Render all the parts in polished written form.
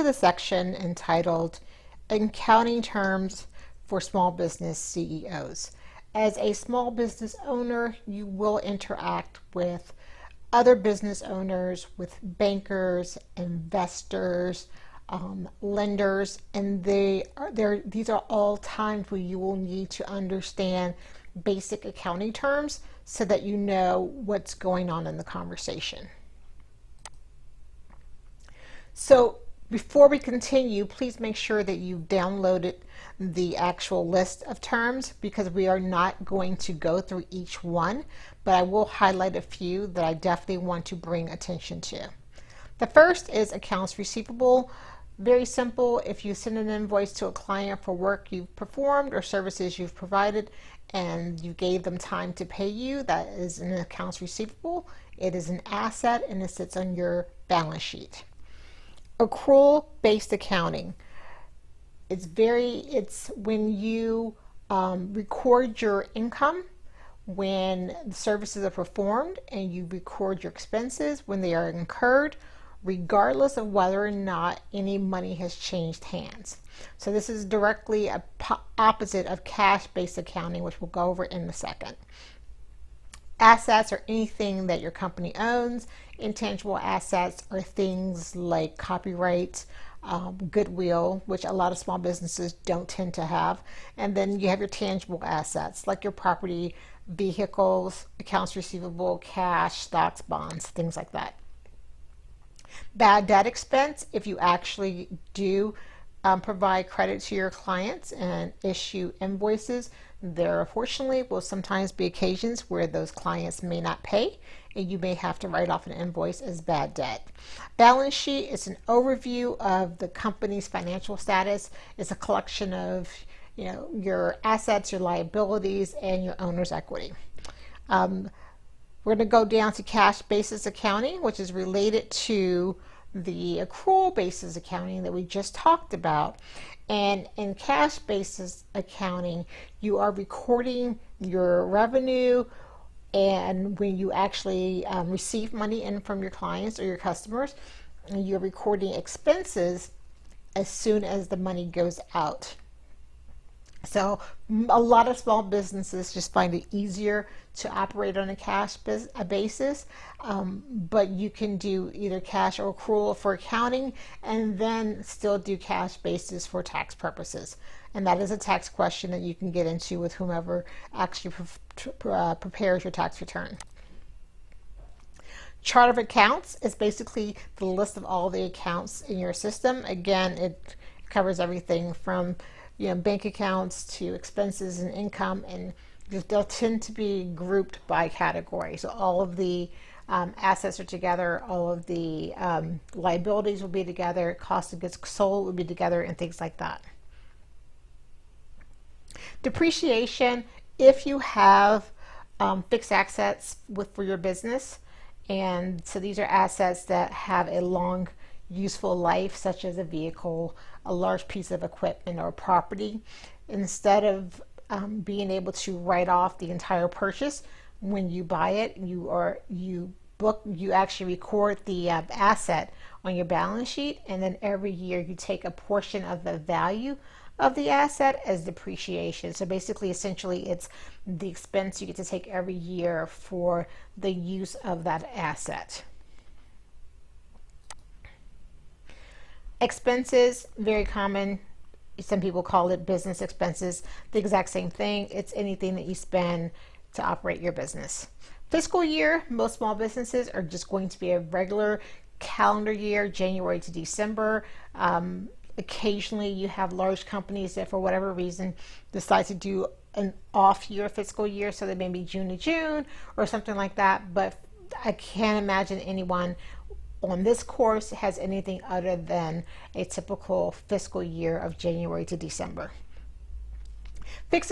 to the section entitled Accounting Terms for Small Business CEOs. As a small business owner, you will interact with other business owners, with bankers, investors, lenders, and these are all times where you will need to understand basic accounting terms so that you know what's going on in the conversation. So before we continue, please make sure that you've downloaded the actual list of terms, because we are not going to go through each one, but I will highlight a few that I definitely want to bring attention to. The first is accounts receivable. Very simple. If you send an invoice to a client for work you've performed or services you've provided and you gave them time to pay you, that is an accounts receivable. It is an asset and it sits on your balance sheet. Accrual-based accounting. It's when you record your income when the services are performed, and you record your expenses when they are incurred, regardless of whether or not any money has changed hands. So this is directly opposite of cash-based accounting, which we'll go over in a second. Assets are anything that your company owns. Intangible assets are things like copyright, goodwill, which a lot of small businesses don't tend to have. And then you have your tangible assets, like your property, vehicles, accounts receivable, cash, stocks, bonds, things like that. Bad debt expense, if you actually do provide credit to your clients and issue invoices, there unfortunately will sometimes be occasions where those clients may not pay, and you may have to write off an invoice as bad debt. Balance sheet is an overview of the company's financial status. It's a collection of your assets, your liabilities, and your owner's equity. We're going to go down to cash basis accounting, which is related to the accrual basis accounting that we just talked about. And in cash basis accounting, you are recording your revenue, and when you actually receive money in from your clients or your customers, you're recording expenses as soon as the money goes out. So a lot of small businesses just find it easier to operate on a cash basis, but you can do either cash or accrual for accounting, and then still do cash basis for tax purposes. And that is a tax question that you can get into with whomever actually prepares your tax return. Chart of accounts is basically the list of all the accounts in your system. Again, it covers everything from bank accounts to expenses and income, and they'll tend to be grouped by category. So all of the assets are together, all of the liabilities will be together, cost of goods sold will be together, and things like that. Depreciation, if you have fixed assets for your business, and so these are assets that have a long useful life, such as a vehicle, a large piece of equipment, or property. Instead of being able to write off the entire purchase when you buy it, you actually record the asset on your balance sheet, and then every year you take a portion of the value of the asset as depreciation. So basically, essentially, it's the expense you get to take every year for the use of that asset. Expenses, very common. Some people call it business expenses. The exact same thing. It's anything that you spend to operate your business. Fiscal year, most small businesses are just going to be a regular calendar year, January to December. Occasionally you have large companies that for whatever reason decide to do an off year fiscal year, so they may be June to June or something like that, but I can't imagine anyone on this course has anything other than a typical fiscal year of January to December. Fixed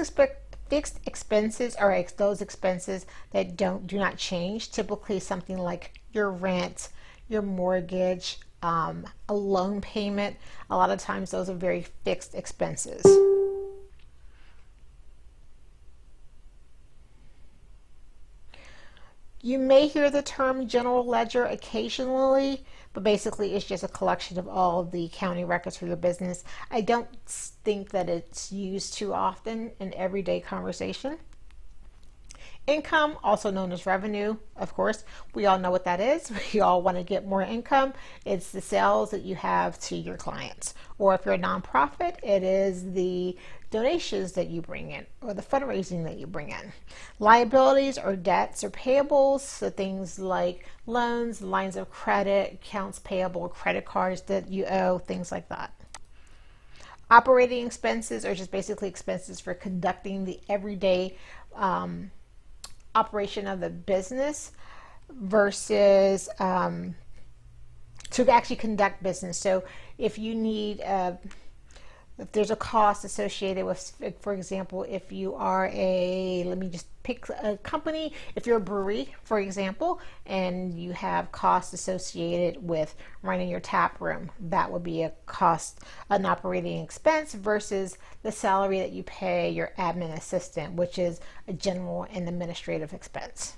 expenses are those expenses that do not change. Typically something like your rent, your mortgage, a loan payment. A lot of times those are very fixed expenses. You may hear the term general ledger occasionally, but basically it's just a collection of all of the accounting records for your business. I don't think that it's used too often in everyday conversation. Income, also known as revenue, of course, we all know what that is. We all want to get more income. It's the sales that you have to your clients. Or if you're a nonprofit, it is the donations that you bring in or the fundraising that you bring in. Liabilities or debts or payables, so things like loans, lines of credit, accounts payable, credit cards that you owe, things like that. Operating expenses are just basically expenses for conducting the everyday operation of the business versus to actually conduct business. So if you need if there's a cost associated with, for example, if you are let me just pick a company, if you're a brewery, for example, and you have costs associated with running your tap room, that would be a cost, an operating expense versus the salary that you pay your admin assistant, which is a general and administrative expense.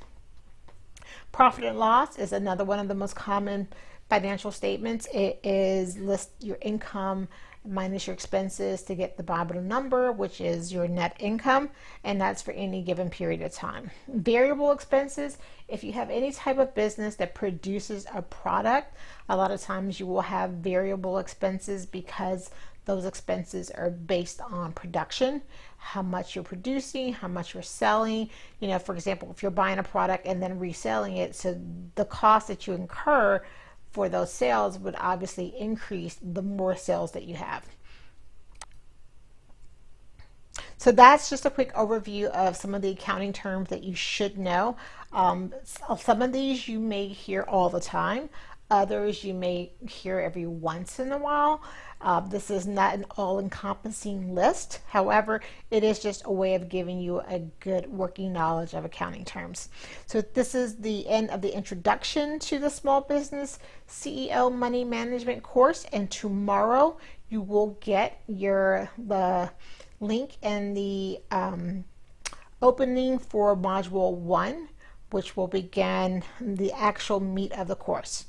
Profit and loss is another one of the most common financial statements. It is list your income minus your expenses to get the bottom number, which is your net income, and that's for any given period of time. Variable expenses, if you have any type of business that produces a product, a lot of times you will have variable expenses because those expenses are based on production, how much you're producing, how much you're selling. You know, for example, if you're buying a product and then reselling it, so the cost that you incur for those sales would obviously increase the more sales that you have. So that's just a quick overview of some of the accounting terms that you should know. Some of these you may hear all the time. Others you may hear every once in a while. This is not an all-encompassing list. However, it is just a way of giving you a good working knowledge of accounting terms. So this is the end of the introduction to the Small Business CEO Money Management course, and tomorrow you will get the link and the opening for Module 1, which will begin the actual meat of the course.